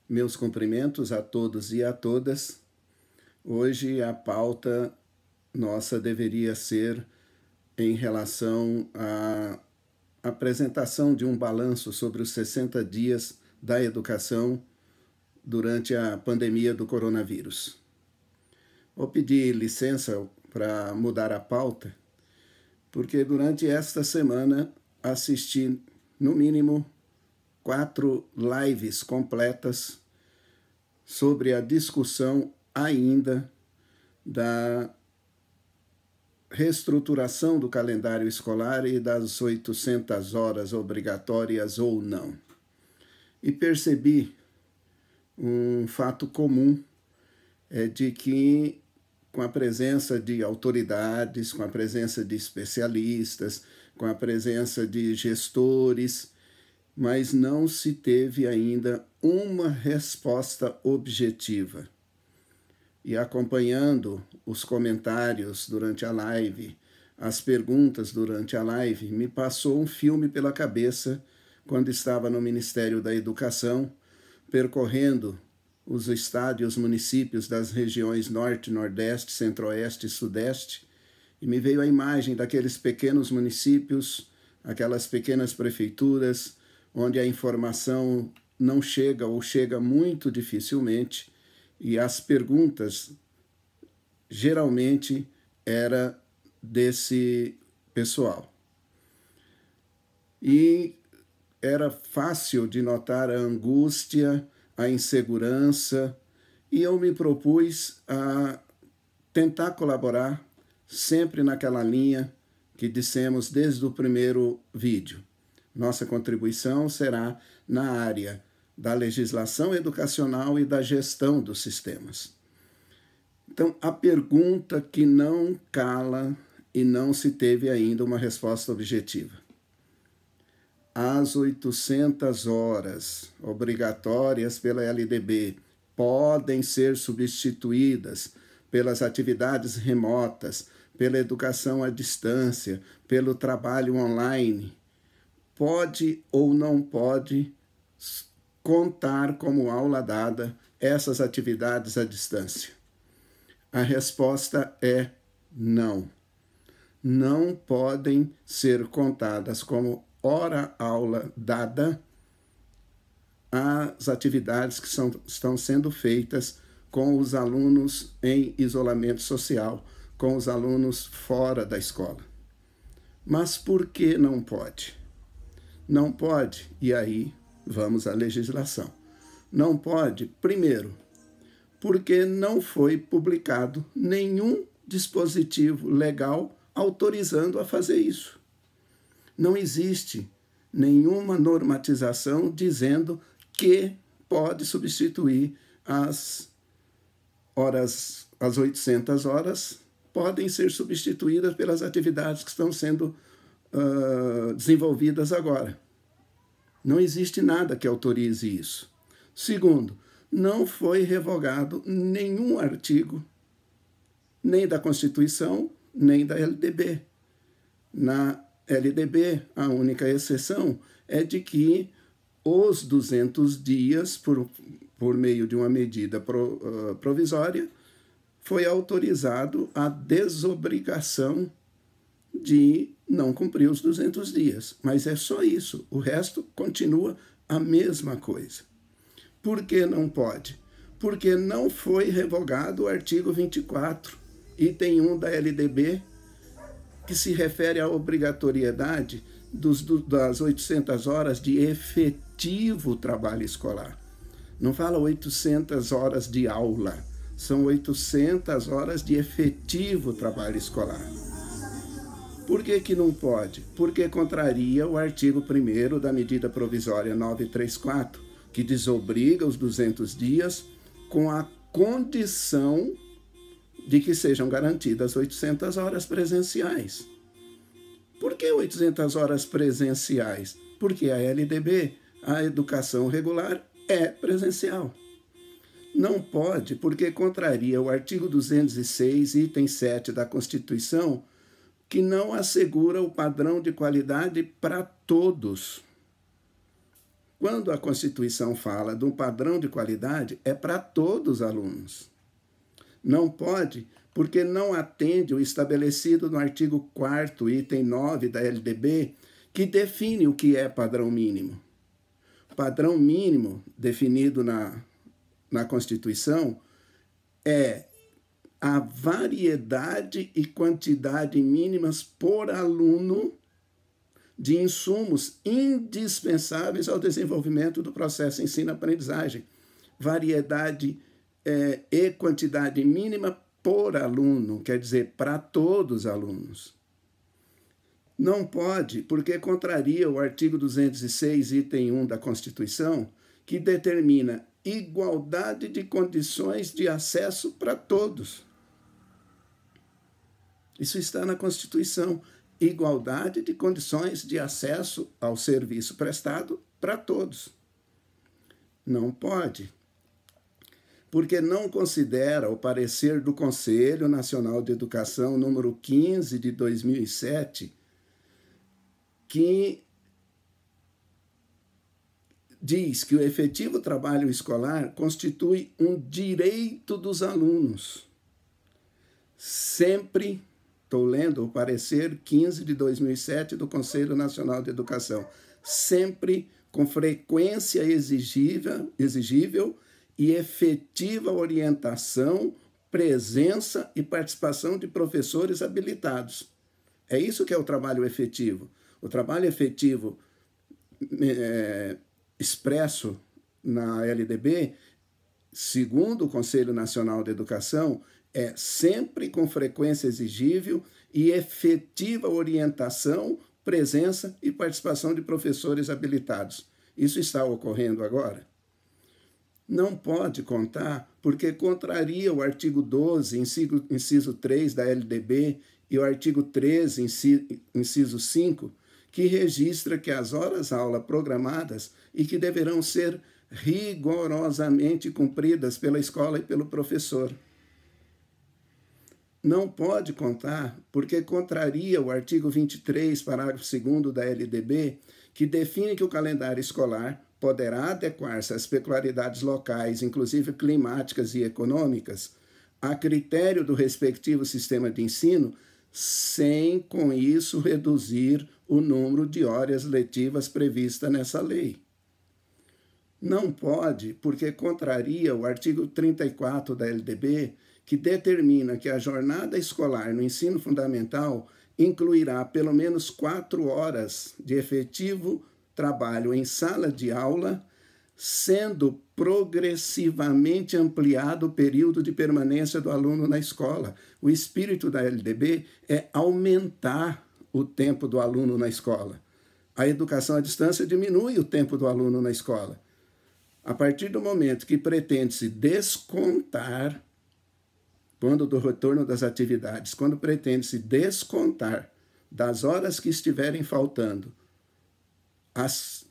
Meus cumprimentos a todos e a todas. Hoje a pauta nossa deveria ser em relação à apresentação de um balanço sobre os 60 dias da educação durante a pandemia do coronavírus. Vou pedir licença para mudar a pauta, porque durante esta semana assisti, no mínimo, 4 lives completas sobre a discussão ainda da reestruturação do calendário escolar e das 800 horas obrigatórias ou não. E percebi um fato comum, de que com a presença de autoridades, com a presença de especialistas, com a presença de gestores, mas não se teve ainda uma resposta objetiva. E acompanhando os comentários durante a live, as perguntas durante a live, me passou um filme pela cabeça quando estava no Ministério da Educação, percorrendo os estados e os municípios das regiões Norte, Nordeste, Centro-Oeste e Sudeste, e me veio a imagem daqueles pequenos municípios, aquelas pequenas prefeituras, onde a informação não chega ou chega muito dificilmente, e as perguntas geralmente eram desse pessoal. E era fácil de notar a angústia, a insegurança, e eu me propus a tentar colaborar sempre naquela linha que dissemos desde o primeiro vídeo. Nossa contribuição será na área da legislação educacional e da gestão dos sistemas. Então, a pergunta que não cala e não se teve ainda uma resposta objetiva. As 800 horas obrigatórias pela LDB podem ser substituídas pelas atividades remotas, pela educação à distância, pelo trabalho online. Pode ou não pode contar como aula dada essas atividades à distância? A resposta é não. Não podem ser contadas como hora-aula dada as atividades que estão sendo feitas com os alunos em isolamento social, com os alunos fora da escola. Mas por que não pode? Não pode, e aí vamos à legislação. Não pode, primeiro, porque não foi publicado nenhum dispositivo legal autorizando a fazer isso. Não existe nenhuma normatização dizendo que pode substituir as 800 horas, podem ser substituídas pelas atividades que estão sendo desenvolvidas agora. Não existe nada que autorize isso. Segundo, não foi revogado nenhum artigo, nem da Constituição, nem da LDB. Na LDB, a única exceção é de que os 200 dias, por meio de uma medida provisória, foi autorizado a desobrigação de não cumprir os 200 dias. Mas é só isso. O resto continua a mesma coisa. Por que não pode? Porque não foi revogado o artigo 24, item 1 da LDB, que se refere à obrigatoriedade das 800 horas de efetivo trabalho escolar. Não fala 800 horas de aula, são 800 horas de efetivo trabalho escolar. Por que não pode? Porque contraria o artigo 1º da medida provisória 934, que desobriga os 200 dias com a condição de que sejam garantidas 800 horas presenciais. Por que 800 horas presenciais? Porque a LDB, a educação regular, é presencial. Não pode, porque contraria o artigo 206, item 7 da Constituição, que não assegura o padrão de qualidade para todos. quando a Constituição fala de um padrão de qualidade, é para todos os alunos. Não pode, porque não atende o estabelecido no artigo 4º, item 9 da LDB, que define o que é padrão mínimo. Padrão mínimo, definido na Constituição, é a variedade e quantidade mínimas por aluno de insumos indispensáveis ao desenvolvimento do processo ensino-aprendizagem. Variedade e quantidade mínima por aluno, quer dizer, para todos os alunos. Não pode, porque contraria o artigo 206, item 1 da Constituição, que determina igualdade de condições de acesso para todos. Isso está na Constituição. Igualdade de condições de acesso ao serviço prestado para todos. Não pode, porque não considera o parecer do Conselho Nacional de Educação número 15 de 2007, que diz que o efetivo trabalho escolar constitui um direito dos alunos. Sempre, estou lendo o parecer 15 de 2007 do Conselho Nacional de Educação, sempre com frequência exigível e efetiva orientação, presença e participação de professores habilitados. É isso que é o trabalho efetivo. O trabalho efetivo expresso na LDB, segundo o Conselho Nacional de Educação, é sempre com frequência exigível e efetiva orientação, presença e participação de professores habilitados. Isso está ocorrendo agora? Não pode contar, porque contraria o artigo 12, inciso 3 da LDB e o artigo 13, inciso 5, que registra que as horas-aula programadas e que deverão ser rigorosamente cumpridas pela escola e pelo professor. Não pode contar, porque contraria o artigo 23, parágrafo 2º da LDB, que define que o calendário escolar poderá adequar-se às peculiaridades locais, inclusive climáticas e econômicas, a critério do respectivo sistema de ensino, sem, com isso, reduzir o número de horas letivas prevista nessa lei. Não pode, porque contraria o artigo 34 da LDB, que determina que a jornada escolar no ensino fundamental incluirá pelo menos 4 horas de efetivo trabalho em sala de aula, sendo progressivamente ampliado o período de permanência do aluno na escola. O espírito da LDB é aumentar o tempo do aluno na escola. A educação à distância diminui o tempo do aluno na escola. A partir do momento que pretende-se descontar, quando do retorno das atividades, quando pretende-se descontar das horas que estiverem faltando as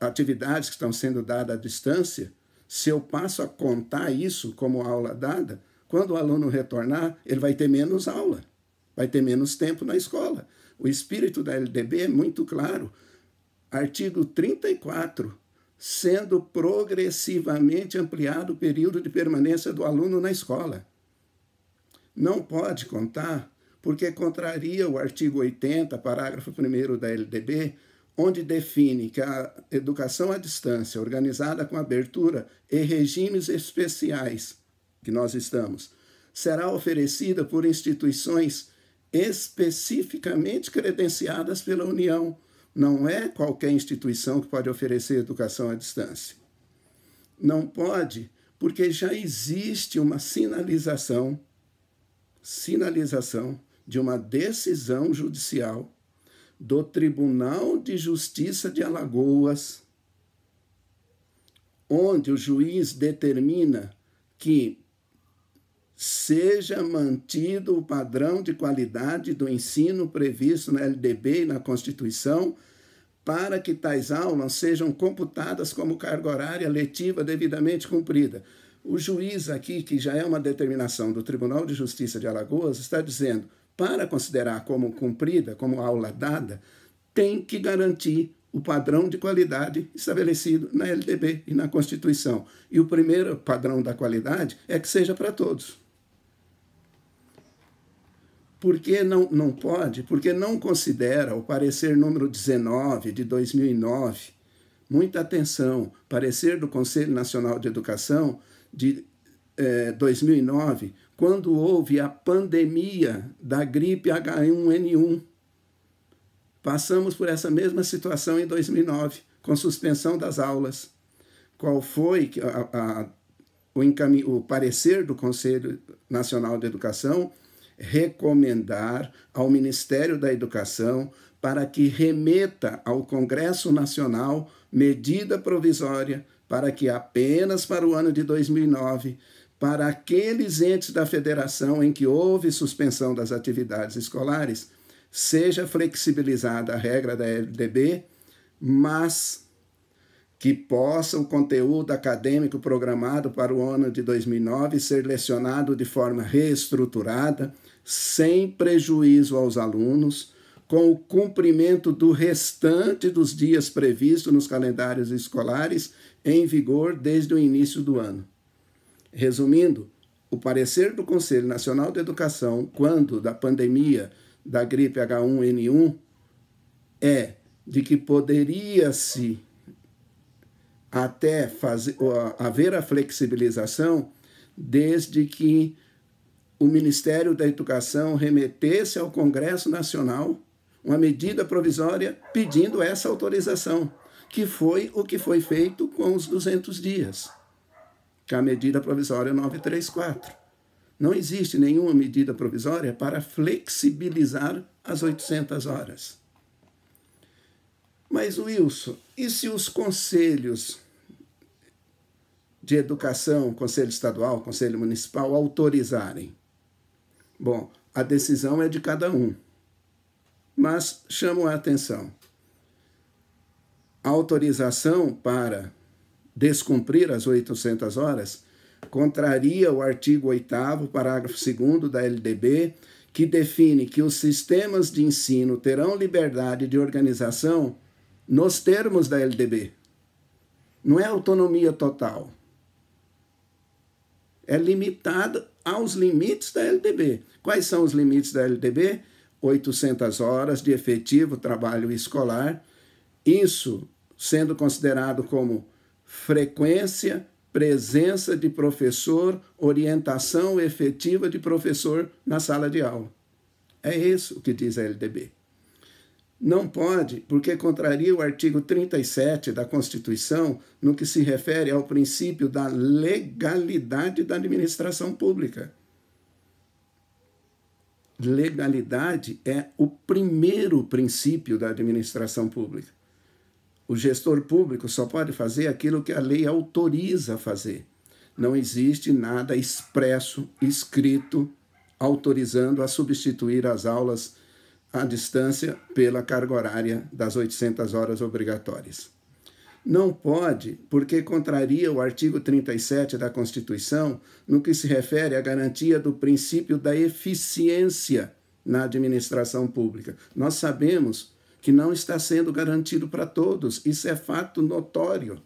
atividades que estão sendo dadas à distância, se eu passo a contar isso como aula dada, quando o aluno retornar, ele vai ter menos aula, vai ter menos tempo na escola. O espírito da LDB é muito claro. Artigo 34, sendo progressivamente ampliado o período de permanência do aluno na escola. Não pode contar, porque contraria o artigo 80, parágrafo 1º da LDB, onde define que a educação à distância, organizada com abertura e regimes especiais, que nós estamos, será oferecida por instituições especificamente credenciadas pela União. Não é qualquer instituição que pode oferecer educação à distância. Não pode, porque já existe uma sinalização de uma decisão judicial do Tribunal de Justiça de Alagoas, onde o juiz determina que seja mantido o padrão de qualidade do ensino previsto na LDB e na Constituição, para que tais aulas sejam computadas como carga horária letiva devidamente cumprida. O juiz aqui, que já é uma determinação do Tribunal de Justiça de Alagoas, está dizendo, para considerar como cumprida, como aula dada, tem que garantir o padrão de qualidade estabelecido na LDB e na Constituição. E o primeiro padrão da qualidade é que seja para todos. Por que não pode? Porque não considera o parecer número 19 de 2009, muita atenção, parecer do Conselho Nacional de Educação de 2009, quando houve a pandemia da gripe H1N1. Passamos por essa mesma situação em 2009, com suspensão das aulas. Qual foi o parecer do Conselho Nacional de Educação? Recomendar ao Ministério da Educação para que remeta ao Congresso Nacional medida provisória para que apenas para o ano de 2009, para aqueles entes da federação em que houve suspensão das atividades escolares, seja flexibilizada a regra da LDB, mas que possa o conteúdo acadêmico programado para o ano de 2009 ser lecionado de forma reestruturada, sem prejuízo aos alunos, com o cumprimento do restante dos dias previstos nos calendários escolares em vigor desde o início do ano. Resumindo, o parecer do Conselho Nacional de Educação, quando da pandemia da gripe H1N1, é de que poderia-se até haver a flexibilização desde que o Ministério da Educação remetesse ao Congresso Nacional uma medida provisória pedindo essa autorização, que foi o que foi feito com os 200 dias, que é a medida provisória 934. Não existe nenhuma medida provisória para flexibilizar as 800 horas. Mas, Wilson, e se os conselhos de educação, conselho estadual, conselho municipal, autorizarem? Bom, a decisão é de cada um, mas chamo a atenção. A autorização para descumprir as 800 horas contraria o artigo 8º, parágrafo 2º da LDB, que define que os sistemas de ensino terão liberdade de organização nos termos da LDB. Não é autonomia total. É limitado aos limites da LDB. Quais são os limites da LDB? 800 horas de efetivo trabalho escolar, isso sendo considerado como frequência, presença de professor, orientação efetiva de professor na sala de aula. É isso que diz a LDB. Não pode, porque contraria o artigo 37 da Constituição no que se refere ao princípio da legalidade da administração pública. Legalidade é o primeiro princípio da administração pública. O gestor público só pode fazer aquilo que a lei autoriza a fazer. Não existe nada expresso, escrito, autorizando a substituir as aulas à distância pela carga horária das 800 horas obrigatórias. Não pode, porque contraria o artigo 37 da Constituição no que se refere à garantia do princípio da eficiência na administração pública. Nós sabemos que não está sendo garantido para todos. Isso é fato notório.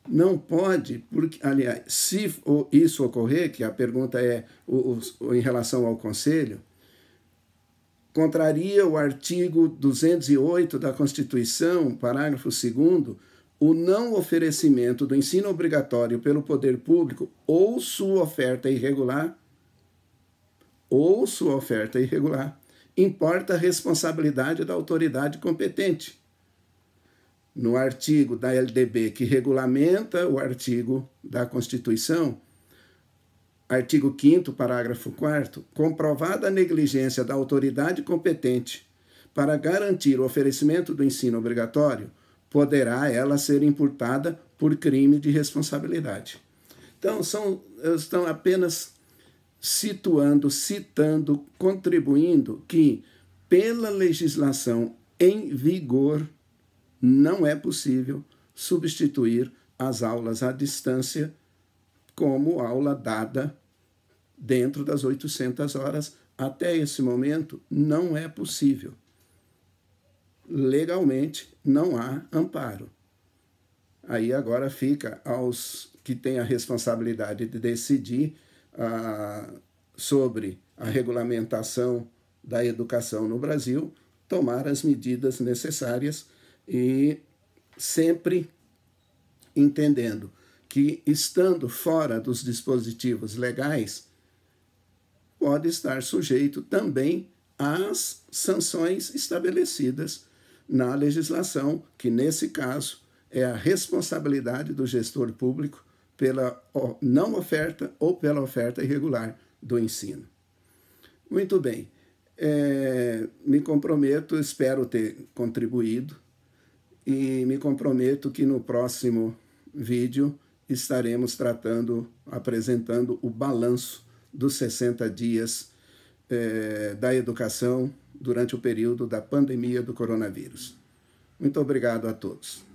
Não pode, porque, aliás, se isso ocorrer, que a pergunta é em relação ao Conselho, contraria o artigo 208 da Constituição, parágrafo 2º, o não oferecimento do ensino obrigatório pelo poder público ou sua oferta irregular, importa a responsabilidade da autoridade competente. No artigo da LDB que regulamenta o artigo da Constituição, artigo 5º, parágrafo 4º, comprovada a negligência da autoridade competente para garantir o oferecimento do ensino obrigatório, poderá ela ser imputada por crime de responsabilidade. Então, estão apenas citando, contribuindo que, pela legislação em vigor, não é possível substituir as aulas à distância como aula dada dentro das 800 horas. Até esse momento, não é possível. legalmente não há amparo. Aí agora fica aos que têm a responsabilidade de decidir sobre a regulamentação da educação no Brasil, tomar as medidas necessárias e sempre entendendo que, estando fora dos dispositivos legais, pode estar sujeito também às sanções estabelecidas na legislação, que, nesse caso, é a responsabilidade do gestor público pela não oferta ou pela oferta irregular do ensino. Muito bem. Me comprometo, espero ter contribuído, e me comprometo que no próximo vídeo estaremos apresentando o balanço dos 60 dias da educação durante o período da pandemia do coronavírus. Muito obrigado a todos.